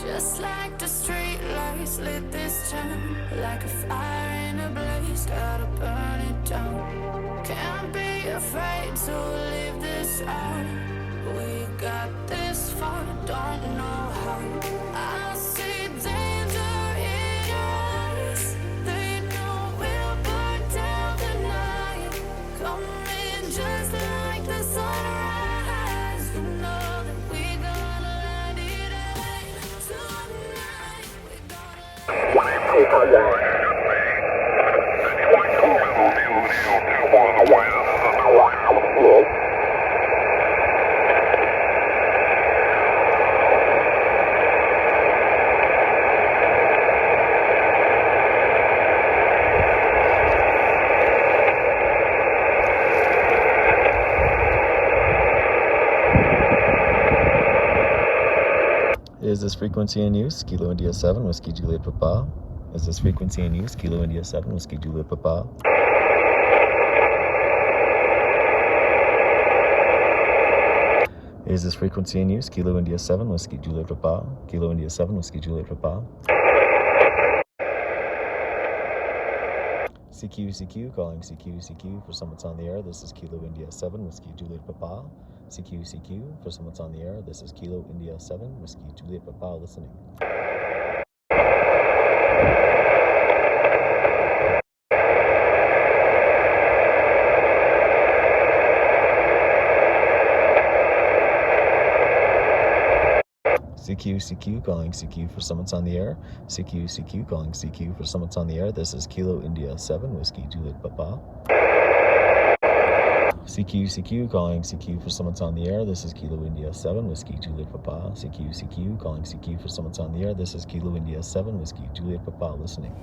Just like the street lights lit this town, like a fire in a blaze, gotta burn it down. Can't be afraid to leave this out. We got this far, don't know how. I see danger in your eyes. They know we'll burn down the night. Coming just like the sunrise. You know that we gonna light it up. Tonight we gonna Is this frequency in use? Kilo India 7, Whiskey Juliet Papa. Is this frequency in use? Kilo India 7, Whiskey Juliet Papa. Is this frequency in use? Kilo India 7, Whiskey Juliet Papa. Kilo India 7, Whiskey Juliet Papa. CQ, calling CQ for someone's on the air. This is Kilo India 7, Whiskey Juliet Papa. CQ, for someone's on the air. This is Kilo India 7, Whiskey Juliet Papa listening. CQ, calling CQ for someone's on the air. CQ, calling CQ for someone's on the air. This is Kilo India 7, Whiskey Juliet Papa. CQ, calling CQ for someone's on the air. This is Kilo India 7, Whiskey Juliet Papa. CQ, calling CQ for someone's on the air. This is Kilo India 7, Whiskey Juliet Papa listening.